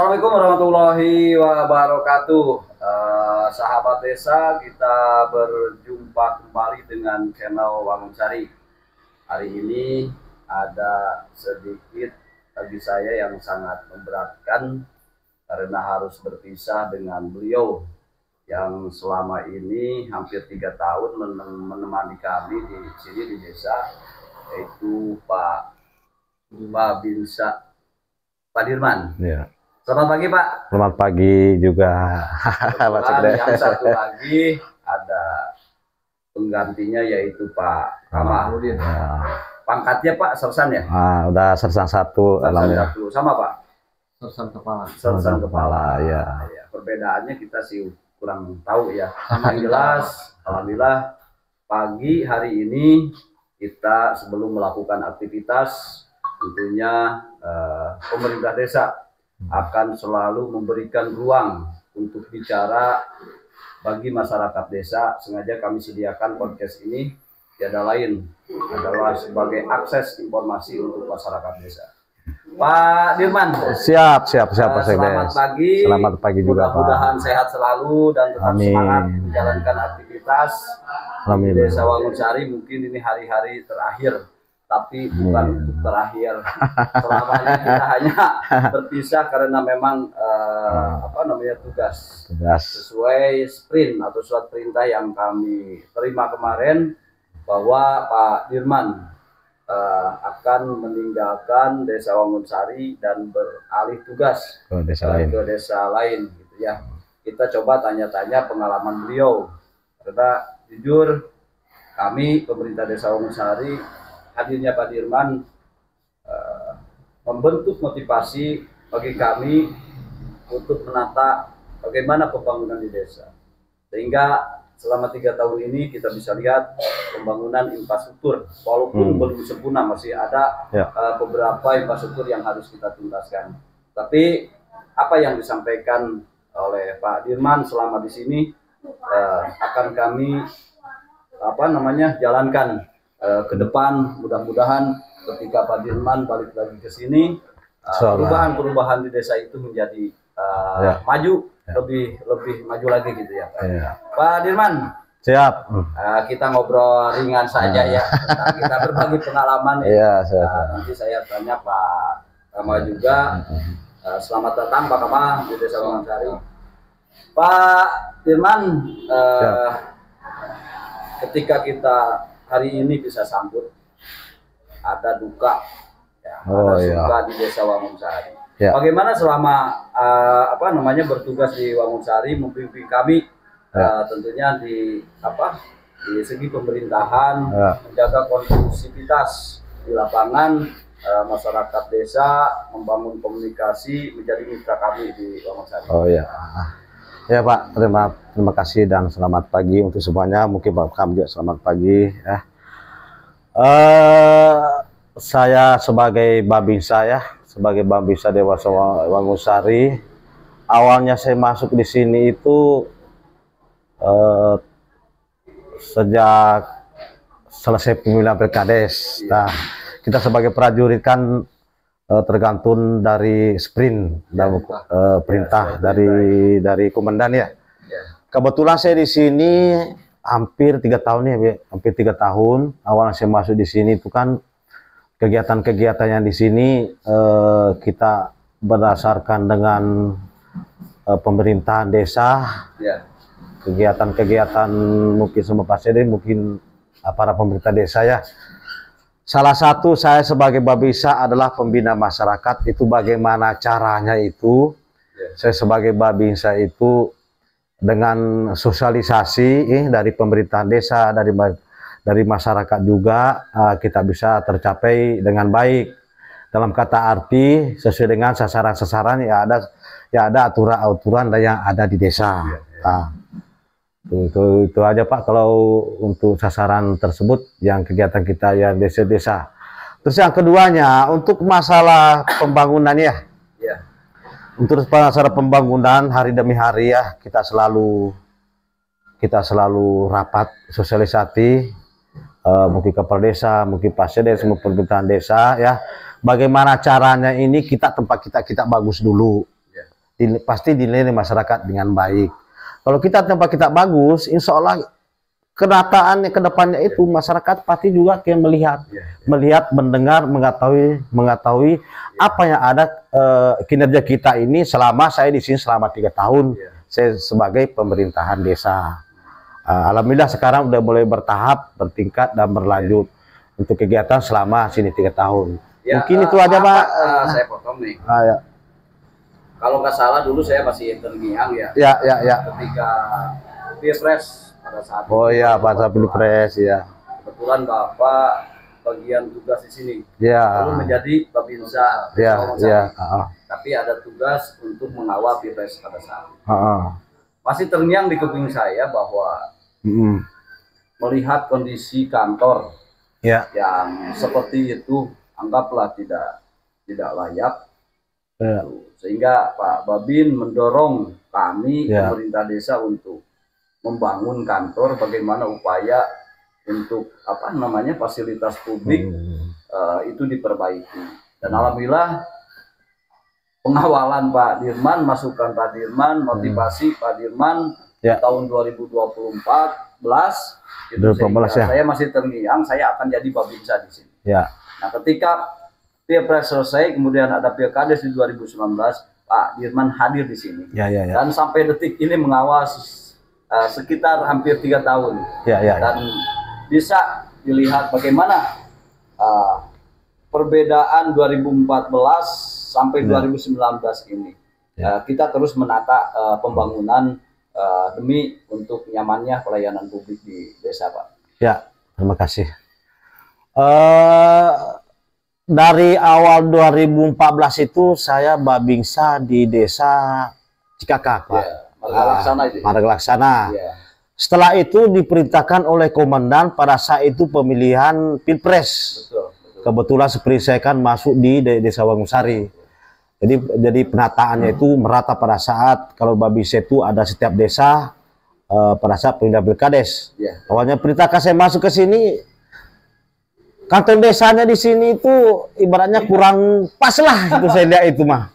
Assalamualaikum warahmatullahi wabarakatuh. Sahabat desa, kita berjumpa kembali dengan channel Wangunsari. Hari ini ada sedikit bagi saya yang sangat memberatkan karena harus berpisah dengan beliau yang selama ini hampir 3 tahun menemani kami di sini di desa, yaitu Pak Babinsa Pak Dirman. Ya. Selamat pagi Pak. Selamat pagi juga. Yang satu lagi ada penggantinya yaitu Pak Kamaludin. Ya. Pangkatnya Pak Sersan ya? Udah sersan satu. Sersan satu. Sama Pak? Sersan kepala. Sersan kepala. Ya. Ya. Perbedaannya kita sih kurang tahu ya. Yang jelas, alhamdulillah pagi hari ini kita sebelum melakukan aktivitas tentunya pemerintah desa akan selalu memberikan ruang untuk bicara bagi masyarakat desa. Sengaja kami sediakan podcast ini tiada lain adalah sebagai akses informasi untuk masyarakat desa. Pak Dirman, Siap Pak Sekdes. Selamat pagi. Selamat pagi juga Pak. Mudah-mudahan sehat selalu dan tetap Amin. semangat menjalankan aktivitas Amin. di Desa Wangunsari. Mungkin ini hari-hari terakhir, tapi bukan untuk terakhir. Selamanya kita hanya berpisah karena memang tugas sesuai sprint atau surat perintah yang kami terima kemarin bahwa Pak Dirman akan meninggalkan Desa Wangunsari dan beralih tugas ke desa lain gitu ya. Kita coba tanya-tanya pengalaman beliau, karena jujur kami pemerintah Desa Wangunsari, hadirnya Pak Dirman membentuk motivasi bagi kami untuk menata bagaimana pembangunan di desa, sehingga selama 3 tahun ini kita bisa lihat pembangunan infrastruktur walaupun belum sempurna, masih ada beberapa infrastruktur yang harus kita tuntaskan. Tapi apa yang disampaikan oleh Pak Dirman selama di sini akan kami jalankan ke depan. Mudah-mudahan ketika Pak Dirman balik lagi ke sini, perubahan-perubahan di desa itu menjadi maju, lebih maju lagi gitu ya Pak. Pak Dirman, siap. Kita ngobrol ringan saja ya, kita berbagi pengalaman. Nanti saya tanya Pak Kamal juga. Selamat datang Pak Kamal di Desa Wangunsari. Pak Dirman, ketika kita hari ini bisa sambut, ada duka, ada suka di Desa Wangunsari. Bagaimana selama bertugas di Wangunsari, membimbing kami tentunya di segi pemerintahan, menjaga kondusivitas di lapangan, masyarakat desa membangun komunikasi, menjadi mitra kami di Wangunsari. Ya Pak, terima kasih dan selamat pagi untuk semuanya. Mungkin Pak Kamu juga selamat pagi ya. Saya sebagai Babinsa sebagai Babinsa Desa Wangunsari, awalnya saya masuk di sini itu sejak selesai pemilihan Pilkades. Nah, kita sebagai prajurit kan tergantung dari sprint dan perintah dari komandan ya. Kebetulan saya di sini hampir 3 tahun ya, hampir 3 tahun. Awalnya saya masuk di sini itu kan kegiatan-kegiatan yang di sini kita berdasarkan dengan pemerintahan desa, kegiatan-kegiatan mungkin semua pasien, mungkin para pemerintah desa ya. Salah satu saya sebagai Babinsa adalah pembina masyarakat. Itu bagaimana caranya itu? Saya sebagai Babinsa itu dengan sosialisasi dari pemerintahan desa, dari masyarakat juga kita bisa tercapai dengan baik. Dalam kata arti sesuai dengan sasaran-sasaran ya ada aturan-aturan yang ada di desa. Itu aja Pak kalau untuk sasaran tersebut yang kegiatan kita ya desa-desa. Terus yang keduanya untuk masalah pembangunan untuk masalah pembangunan hari demi hari ya kita selalu rapat sosialisasi, mungkin kepala desa, mungkin pasdes, semua pemerintahan desa ya. Bagaimana caranya ini tempat kita bagus dulu. pasti dinilai masyarakat dengan baik. Kalau kita tempat kita bagus, insya Allah kenataannya ke depannya itu masyarakat pasti juga akan melihat, mendengar, mengetahui apa yang ada kinerja kita ini selama saya di sini selama 3 tahun saya sebagai pemerintahan desa. Alhamdulillah sekarang udah mulai bertahap, bertingkat dan berlanjut untuk kegiatan selama sini 3 tahun. Mungkin itu aja Pak. Saya potong nih. Ya. Kalau nggak salah dulu saya masih terngiang ya. Ya. Ketika Pilpres pada saat pada Pilpres ya. Kebetulan Bapak bagian tugas di sini. Lalu menjadi Babinsa. Tapi ada tugas untuk mengawal Pilpres pada saat itu. Masih terngiang di kuping saya bahwa melihat kondisi kantor yang seperti itu, anggaplah tidak layak. Sehingga Pak Babin mendorong kami pemerintah desa untuk membangun kantor, bagaimana upaya untuk fasilitas publik itu diperbaiki. Dan alhamdulillah pengawalan Pak Dirman, masukan Pak Dirman, motivasi Pak Dirman tahun 2024 saya masih terngiang saya akan jadi Babinsa di sini. Nah, ketika Pilpres selesai, kemudian ada Pilkades di 2019, Pak Dirman hadir di sini. Dan sampai detik ini mengawal sekitar hampir 3 tahun. Dan bisa dilihat bagaimana perbedaan 2014 sampai 2019 ini. Kita terus menata pembangunan demi untuk nyamannya pelayanan publik di desa, Pak. Terima kasih. Dari awal 2014 itu saya Babinsa di desa Cikakak, Pak. Marga Laksana. Setelah itu diperintahkan oleh komandan pada saat itu pemilihan Pilpres. Kebetulan seperti saya kan masuk di desa Wangusari. Jadi penataannya itu merata pada saat kalau Babinsa itu ada setiap desa pada saat pemilihan Pilkades. Awalnya perintahkan saya masuk ke sini. Kantor desanya di sini itu ibaratnya kurang pas lah itu saya lihat itu mah.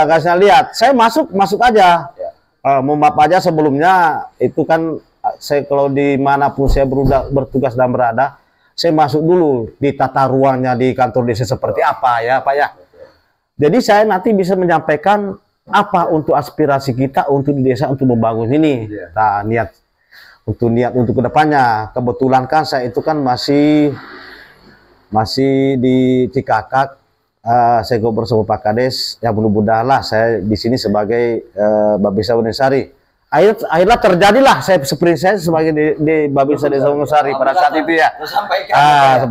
Gak saya lihat. Saya masuk aja. Mohon maaf aja sebelumnya itu kan saya kalau dimanapun saya bertugas dan berada, saya masuk dulu di tata ruangnya di kantor desa seperti apa ya Pak ya. Jadi saya nanti bisa menyampaikan apa untuk aspirasi kita untuk di desa untuk membangun ini. Nah, niat untuk kedepannya. Kebetulan kan saya itu kan masih di Cikakak, saya ngobrol sama Pak Kades, ya mudah-mudahan lah saya di sini sebagai Babinsa Wonosari. Akhirnya terjadilah saya seperti saya sebagai di Babinsa Desa Wonosari pada saat itu ya.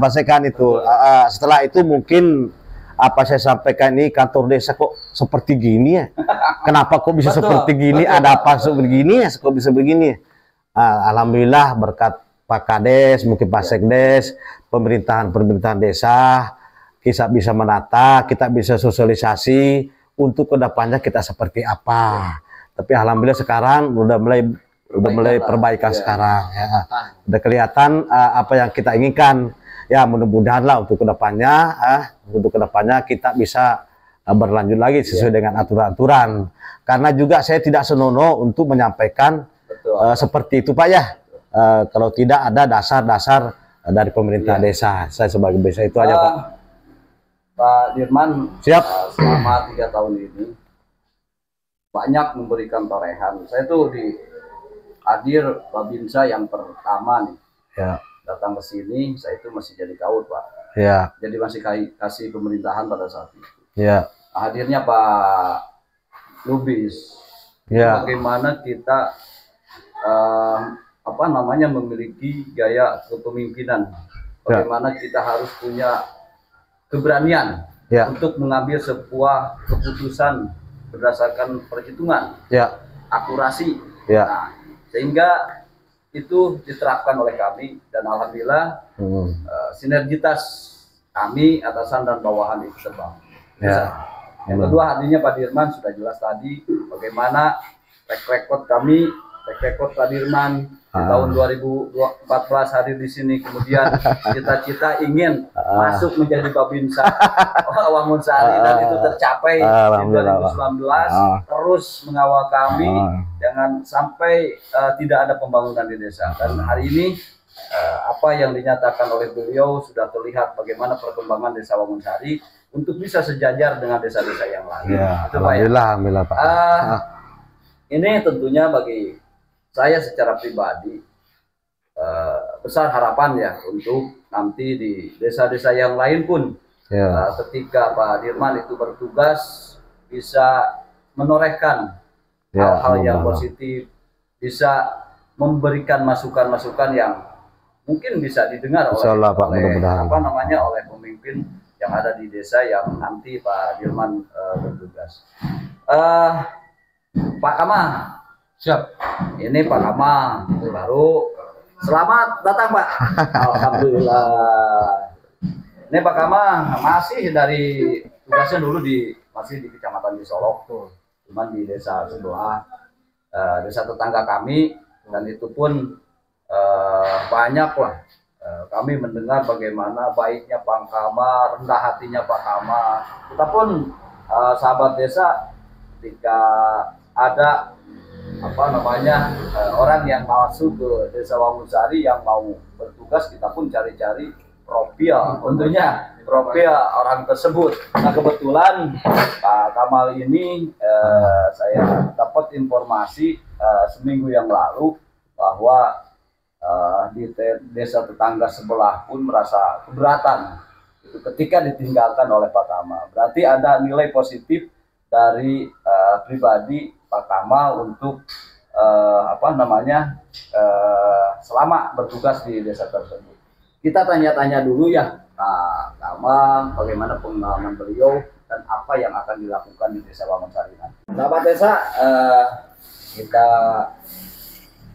Sampaikan itu. Setelah itu mungkin apa saya sampaikan ini kantor desa kok seperti gini ya? Kenapa kok bisa seperti gini? Ada apa begini ya? Kok bisa begini? Alhamdulillah berkat Pak Kades, mungkin Pak Sekdes, pemerintahan desa, kita bisa menata, kita bisa sosialisasi untuk kedepannya kita seperti apa. Tapi alhamdulillah sekarang udah mulai perbaikan sekarang. Ya. Udah kelihatan apa yang kita inginkan. Ya mudah-mudahan lah untuk kedepannya kita bisa berlanjut lagi sesuai dengan aturan-aturan. Karena juga saya tidak senonoh untuk menyampaikan seperti itu Pak ya. Kalau tidak ada dasar-dasar dari pemerintah desa, saya sebagai desa itu aja Pak. Pak Dirman, siap. Selama 3 tahun ini banyak memberikan torehan. Saya tuh hadir Babinsa yang pertama nih, datang ke sini, saya itu masih jadi kaur Pak. Jadi masih kasih pemerintahan pada saat itu. Hadirnya Pak Lubis, bagaimana kita memiliki gaya kepemimpinan, bagaimana kita harus punya keberanian untuk mengambil sebuah keputusan berdasarkan perhitungan, akurasi, sehingga itu diterapkan oleh kami dan alhamdulillah sinergitas kami atasan dan bawahan itu terbangun. Yang kedua hadirnya Pak Dirman sudah jelas tadi bagaimana track record Pak Dirman di tahun 2014 hadir di sini, kemudian cita-cita ingin masuk menjadi Babinsa Wangunsari dan itu tercapai di 2019, terus mengawal kami jangan sampai tidak ada pembangunan di desa. Dan hari ini apa yang dinyatakan oleh beliau sudah terlihat bagaimana perkembangan desa Wangunsari untuk bisa sejajar dengan desa-desa yang lain. Ya, itu, alhamdulillah, Pak. Ini tentunya bagi saya secara pribadi besar harapan ya untuk nanti di desa-desa yang lain pun ketika Pak Dirman itu bertugas bisa menorehkan hal-hal yang positif, bisa memberikan masukan-masukan yang mungkin bisa didengar oleh pemimpin yang ada di desa yang nanti Pak Dirman bertugas. Pak Kamah, siap. Ini Pak Kamah baru. Selamat datang Pak. Alhamdulillah. Ini Pak Kamah masih dari tugasnya dulu masih di Kecamatan Cisolok tuh, cuman di desa sebelah, desa tetangga kami, dan itu pun banyak lah. Kami mendengar bagaimana baiknya Pak Kamah, rendah hatinya Pak Kamah. Kita pun sahabat desa, ketika ada orang yang masuk ke desa Wangunsari yang mau bertugas, kita pun cari-cari profil, tentunya profil orang tersebut. Nah kebetulan Pak Kamal ini saya dapat informasi seminggu yang lalu bahwa di desa tetangga sebelah pun merasa keberatan itu ketika ditinggalkan oleh Pak Kamal. Berarti ada nilai positif dari pribadi Pak Kamal untuk selama bertugas di desa tersebut. Kita tanya-tanya dulu ya Pak Kamal, bagaimana pengalaman beliau dan apa yang akan dilakukan di desa Wangunsari nanti. Sahabat desa, kita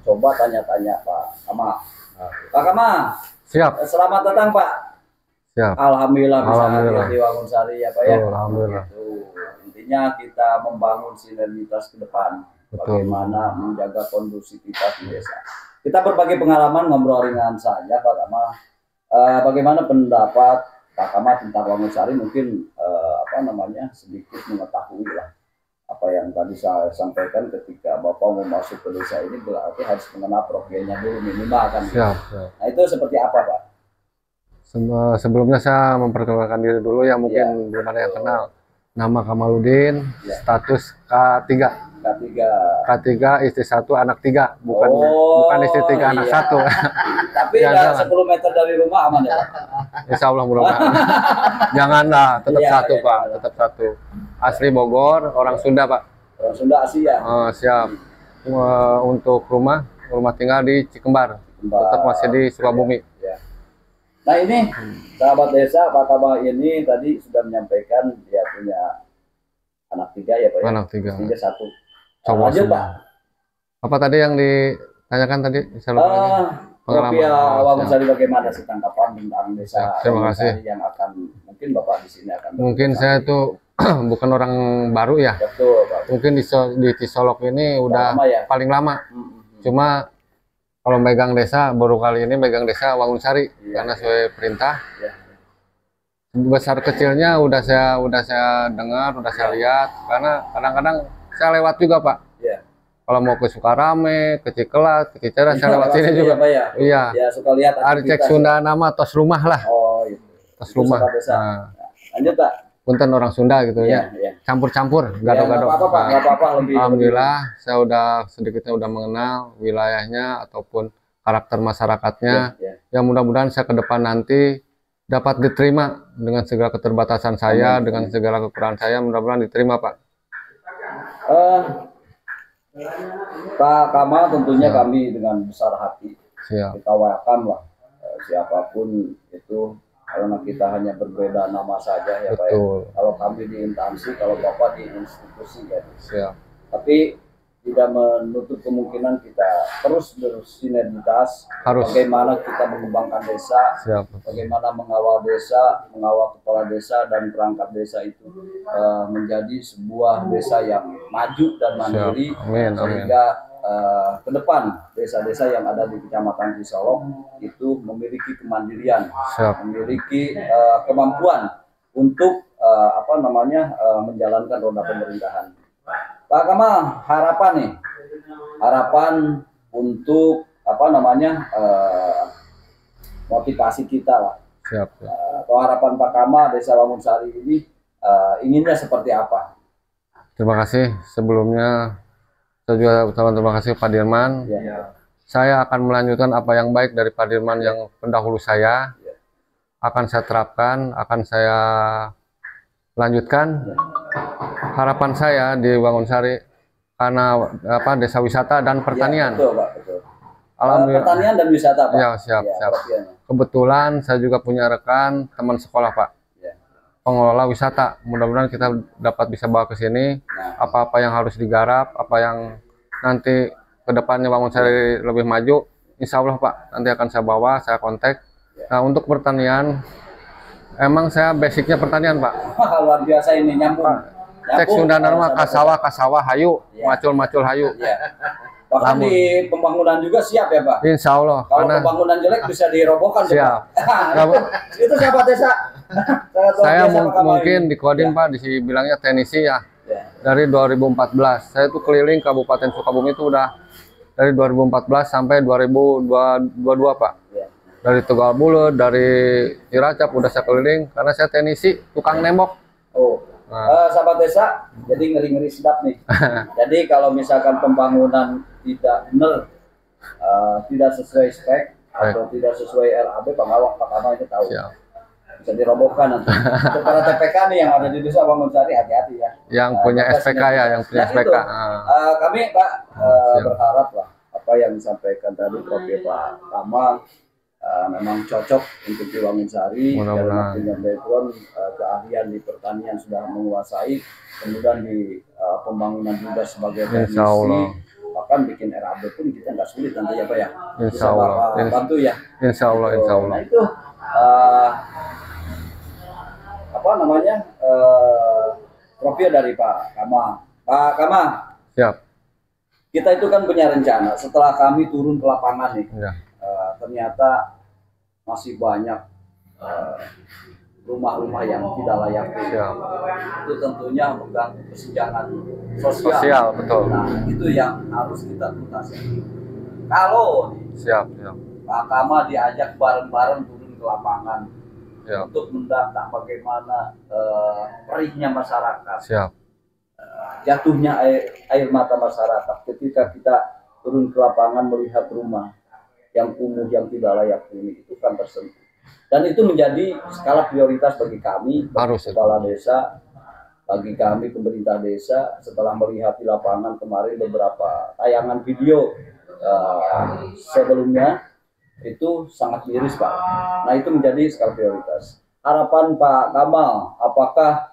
coba tanya-tanya Pak Kamal. Pak Kamal, siap. Selamat datang Pak. Siap. Alhamdulillah bisa hadir di Wangunsari ya Pak ya. Alhamdulillah. Intinya kita membangun sinergitas ke depan. Bagaimana menjaga kondusivitas di desa. Kita berbagi pengalaman, ngobrol ringan saja Pak Kamal. Bagaimana pendapat Pak Kamal tentang Wangunsari? Mungkin sedikit mengetahui lah apa yang tadi saya sampaikan ketika Bapak mau masuk ke desa ini, berarti harus mengenal profilnya dulu minimal kan. Siap. Nah itu seperti apa Pak? Sebelumnya saya memperkenalkan diri dulu ya, mungkin belum ada yang kenal. Nama Kamaludin, status K3. K3 istri 1 anak 3, bukan istri 3 anak 1. Tapi ya, 10 meter dari rumah aman ya Pak? Insya Allah mudah-mudahan. Janganlah, tetap satu Pak, tetap satu. Asli Bogor, orang Sunda Pak. Orang Sunda asli ya? Siap. Untuk rumah tinggal di Cikembar. Tetap masih di Sukabumi. Nah ini sahabat desa, Pak Kamal ini tadi sudah menyampaikan dia punya anak 3 ya Pak ya? Anak 3. Istrinya 1. Lanjut Pak. Apa tadi yang ditanyakan tadi? Profil Wangunsari bagaimana sih tanggapan tentang desa Terima kasih. yang akan mungkin Bapak di sini akan. Mungkin saya tuh bukan orang baru ya. Betul Pak. Mungkin di Cisolok ini udah paling lama. Cuma kalau megang desa, baru kali ini megang desa Wangunsari karena sesuai perintah. Besar kecilnya udah saya dengar, udah saya lihat, karena kadang-kadang saya lewat juga Pak. Kalau mau ke Sukarame, ke Cikelat, ke Cicerah, saya lewat sini juga. Iya. Ya, suka lihat. Cek Sunda nama tos rumah lah. Oh, itu. Tos rumah. Nah. Lanjut Pak. Punten orang Sunda gitu ya. Campur-campur, gado-gado. Nggak apa-apa lebih. Alhamdulillah, saya sedikitnya udah mengenal wilayahnya ataupun karakter masyarakatnya. Ya mudah-mudahan saya ke depan nanti dapat diterima dengan segala keterbatasan saya, dengan segala kekurangan saya, mudah-mudahan diterima Pak. Pak Kamal, tentunya kami dengan besar hati kita welcome lah siapapun itu, karena kita hanya berbeda nama saja ya Pak ya. Kalau kami di instansi, kalau Bapak di institusi ya. Tapi tidak menutup kemungkinan kita terus bersinergitas. Bagaimana kita mengembangkan desa, bagaimana mengawal desa, mengawal kepala desa dan perangkat desa itu menjadi sebuah desa yang maju dan mandiri, sehingga ke depan desa-desa yang ada di Kecamatan Cisolok itu memiliki kemandirian, memiliki kemampuan untuk menjalankan roda pemerintahan. Pak Kamal, harapan untuk motivasi kita lah. Atau harapan Pak Kamal Desa Wangunsari ini inginnya seperti apa? Terima kasih. Sebelumnya saya juga ucapkan terima kasih Pak Dirman. Saya akan melanjutkan apa yang baik dari Pak Dirman yang pendahulu saya. Akan saya terapkan, akan saya lanjutkan. Harapan saya di Wangunsari karena desa wisata dan pertanian. Betul, Pak, betul. Alhamdulillah. Pertanian dan wisata, Pak. Ya, siap. Kebetulan saya juga punya rekan teman sekolah, Pak. Pengelola wisata. Mudah-mudahan kita dapat bisa bawa ke sini apa-apa yang harus digarap, apa yang nanti ke depannya Wangunsari lebih maju. Insya Allah, Pak, nanti akan saya bawa, saya kontak. Nah, untuk pertanian, emang saya basicnya pertanian, Pak. Luar biasa ini, nyambung. Cek Sunda Dharma kasawah hayu, macul hayu. Bahkan di pembangunan juga siap ya, Pak? Insya Allah. Kalau pembangunan jelek bisa dirobohkan. Siap. Itu sahabat desa. Saya mungkin di Kodim, Pak, dibilangnya teknisi ya. Dari 2014. Saya tuh keliling Kabupaten Sukabumi itu udah dari 2014 sampai 2022, Pak. Dari Tegal Bulet, dari Cilacap udah saya keliling karena saya teknisi tukang nembok. Sahabat desa, jadi ngeri-ngeri sedap nih. Jadi kalau misalkan pembangunan tidak benar, tidak sesuai spek atau tidak sesuai RAB, Pak Kamal itu tahu. Bisa dirobohkan nanti. Untuk para TPK nih yang ada di desa Wangunsari, hati-hati ya. Yang punya SPK ya, yang punya SPK. Kami, Pak, berharap lah apa yang disampaikan tadi Pak Kamal memang cocok untuk di Wangunsari. Karena punya background keahlian di pertanian sudah menguasai, kemudian di pembangunan juga sebagai teknisi, bahkan bikin RAB pun kita nggak sulit nanti ya, Pak ya. Insya Allah. Bantu ya. Insya Allah. Nah itu profil dari Pak Kamal. Pak Kamal. Siap. Kita itu kan punya rencana setelah kami turun ke lapangan nih. Ternyata masih banyak rumah-rumah yang tidak layak huni. Itu tentunya mengganggu kesenjangan sosial. Betul. Nah, itu yang harus kita tuntaskan. Kalau Pak Kamal diajak bareng-bareng turun ke lapangan untuk mendata bagaimana perihnya masyarakat, jatuhnya air mata masyarakat ketika kita turun ke lapangan melihat rumah yang kumuh, yang tidak layak huni, itu kan tersentuh. Dan itu menjadi skala prioritas bagi kami, kepala desa, bagi kami pemerintah desa. Setelah melihat di lapangan kemarin beberapa tayangan video sebelumnya, itu sangat miris, Pak. Nah, itu menjadi skala prioritas. Harapan Pak Kamal, apakah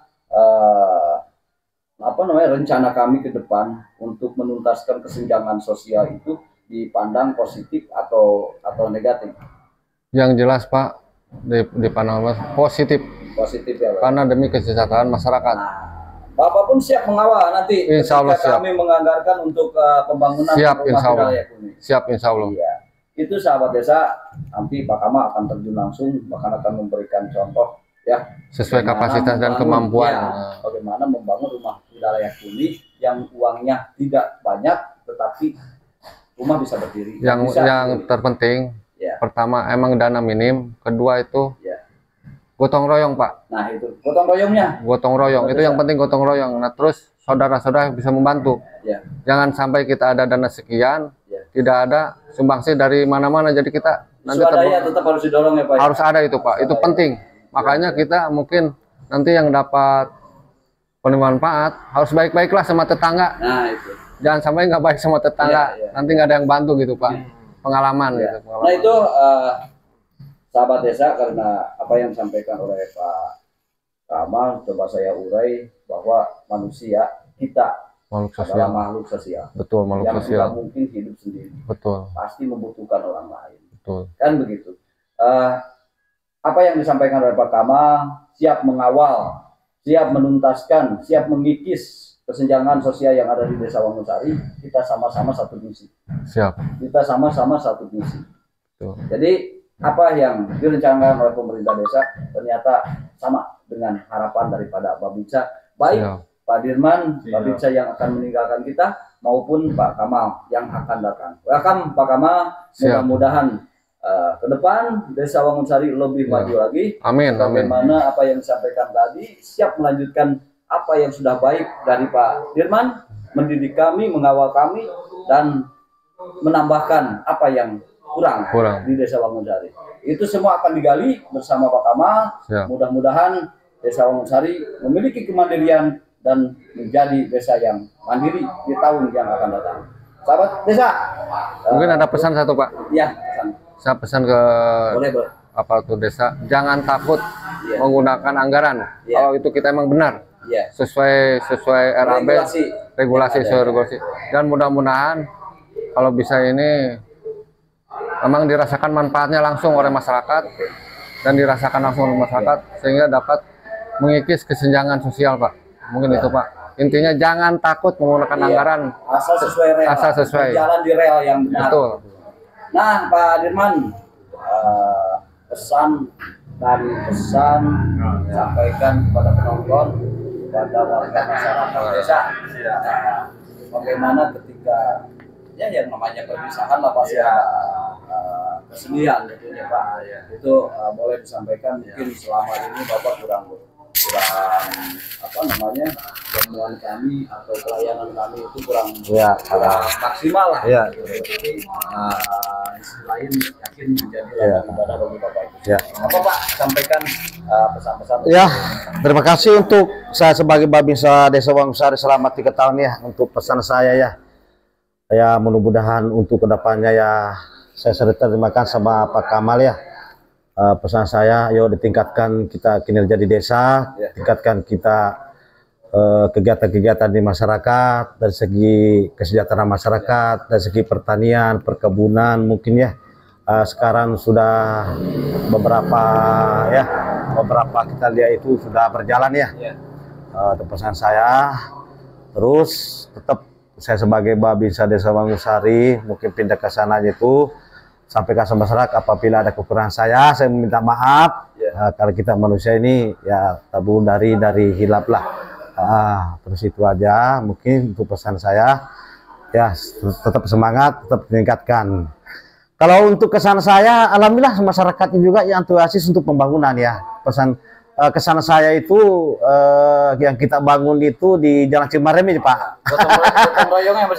rencana kami ke depan untuk menuntaskan kesenjangan sosial itu dipandang positif atau negatif? Yang jelas, Pak, dipandang positif ya, Pak. Karena demi kesejahteraan masyarakat. Bapak pun siap mengawal nanti. Insya Allah siap. Kami menganggarkan untuk pembangunan. Insya Allah. Siap, Insya Allah. Iya. Itu sahabat desa, nanti Pak Kamal akan terjun langsung, bahkan akan memberikan contoh ya. Sesuai kapasitas dan kemampuan. Bagaimana membangun rumah tidak layak huni yang uangnya tidak banyak, tetapi rumah bisa berdiri. Yang terpenting, pertama emang dana minim, kedua itu gotong royong, Pak. Nah itu gotong royongnya. Gotong royong itu yang penting, gotong royong. Nah terus saudara-saudara bisa membantu. Jangan sampai kita ada dana sekian, tidak ada sumbangsi dari mana-mana. Jadi kita nanti tetap harus didorong ya, Pak. Harus ada itu, Pak. Itu penting. Makanya kita mungkin nanti yang dapat penerima manfaat harus baik-baiklah sama tetangga. Nah itu. Jangan sampai nggak baik sama tetangga, nanti nggak ada yang bantu gitu, Pak. Pengalaman gitu. Pengalaman. Nah itu sahabat desa, karena apa yang disampaikan oleh Pak Kamal, coba saya urai bahwa manusia kita adalah makhluk sosial. Betul, makhluk yang sosial. tidak mungkin hidup sendiri. Betul. Pasti membutuhkan orang lain. Betul. Kan begitu. Apa yang disampaikan oleh Pak Kamal, siap mengawal, siap menuntaskan, siap mengikis kesenjangan sosial yang ada di Desa Wangunsari, kita sama-sama satu misi. Siap. Kita sama-sama satu misi. Tuh. Jadi apa yang direncanakan oleh pemerintah desa ternyata sama dengan harapan daripada Babinsa, baik Pak Dirman, Babinsa yang akan meninggalkan kita maupun Pak Kamal yang akan datang. Welcome Pak Kamal, mudah-mudahan ke depan Desa Wangunsari lebih maju lagi. Amin. Bagaimana apa yang disampaikan tadi, siap melanjutkan apa yang sudah baik dari Pak Dirman, mendidik kami, mengawal kami, dan menambahkan apa yang kurang di Desa Wangunsari. Itu semua akan digali bersama Pak Kamal. Mudah-mudahan Desa Wangunsari memiliki kemandirian dan menjadi desa yang mandiri di tahun yang akan datang. Sahabat desa, mungkin ada pesan satu Pak. Ya, pesan. Saya pesan ke aparatur desa, jangan takut menggunakan anggaran. Kalau itu kita emang benar, sesuai RAB, regulasi. Dan mudah-mudahan kalau bisa ini memang dirasakan manfaatnya langsung oleh masyarakat dan dirasakan langsung oleh masyarakat sehingga dapat mengikis kesenjangan sosial Pak. Mungkin itu Pak. Intinya jangan takut menggunakan anggaran. Asal sesuai. Jalan di rel yang benar. Betul. Nah Pak Dirman, pesan sampaikan kepada penonton, kepada warga masyarakat desa. Bagaimana ketika yang namanya perpisahan lah pasti kesedihan tentunya Pak. Itu boleh disampaikan mungkin selama ini Bapak kurang temuan kami atau pelayanan kami itu kurang maksimal lah. Jadi lain yakin menjadi ibadah bagi Bapak itu. Apa Pak sampaikan pesan-pesan? Terima kasih untuk saya sebagai Babinsa Desa Wangunsari selama 3 tahun ya, untuk pesan saya ya. Ya mudah-mudahan untuk kedepannya ya saya terima kasih sama Pak Kamal ya. Pesan saya, yuk ditingkatkan kita kinerja di desa, tingkatkan kita kegiatan-kegiatan di masyarakat, dari segi kesejahteraan masyarakat, dari segi pertanian, perkebunan mungkin ya. Sekarang sudah beberapa kita lihat itu sudah berjalan ya. Itu pesan saya. Terus tetap saya sebagai Babinsa Desa Wangunsari mungkin pindah ke sana itu sampaikan sama masyarakat apabila ada kekurangan saya meminta maaf. Kalau kita manusia ini ya tabur dari hilap lah. Terus itu aja mungkin untuk pesan saya ya, tetap semangat, tetap meningkatkan. Kalau untuk kesan saya, alhamdulillah masyarakatnya juga yang antusias untuk pembangunan ya. Kesan saya itu yang kita bangun itu di Jalan Cimareme Pak.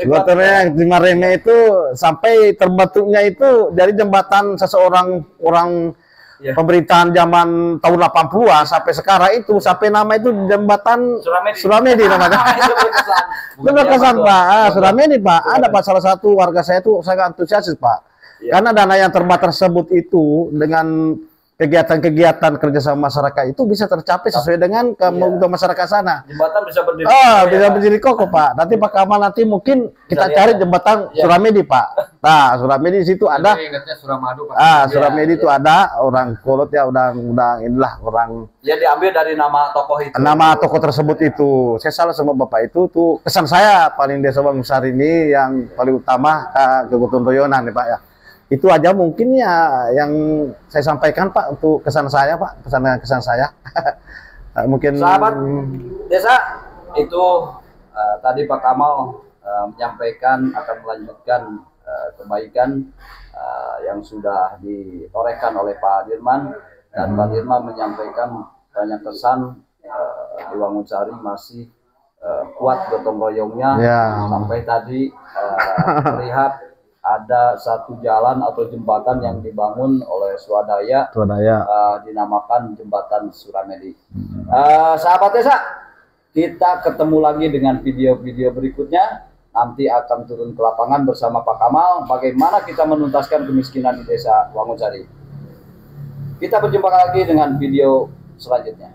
Gotong royong Cimareme itu sampai terbentuknya itu dari jembatan seseorang orang pemerintahan zaman tahun 80-an sampai sekarang itu sampai nama itu jembatan Suramedi namanya. Itu berkesan Pak. Suramedi Pak. Ada Pak salah satu warga saya itu sangat antusias Pak. Karena dana yang terbatas tersebut itu dengan kegiatan-kegiatan kerjasama masyarakat itu bisa tercapai sesuai dengan kebutuhan masyarakat sana. Jembatan bisa berdiri. Bisa berdiri kokoh Pak. Nanti Pak Kamal nanti mungkin kita cari jembatan Suramedi Pak. Nah Suramedi di situ ada. Ingatnya Suramadu Pak. Suramedi itu ada orang kolot ya, udah inilah orang. Ya diambil dari nama tokoh itu. Nama tokoh tersebut itu. Saya salah sama Bapak itu tuh kesan saya paling Desa Wangunsari ini yang paling utama kegotong royonan nih Pak ya. Itu aja mungkin ya yang saya sampaikan Pak untuk kesan saya Pak, kesan saya. Mungkin sahabat desa itu tadi Pak Kamal menyampaikan akan melanjutkan kebaikan yang sudah ditorehkan oleh Pak Dirman, dan Pak Dirman menyampaikan banyak kesan di Wangunsari masih kuat gotong royongnya sampai tadi terlihat ada satu jalan atau jembatan yang dibangun oleh swadaya dinamakan jembatan Suramedi. Sahabat desa, kita ketemu lagi dengan video-video berikutnya. Nanti akan turun ke lapangan bersama Pak Kamal bagaimana kita menuntaskan kemiskinan di Desa Wangunsari. Kita berjumpa lagi dengan video selanjutnya.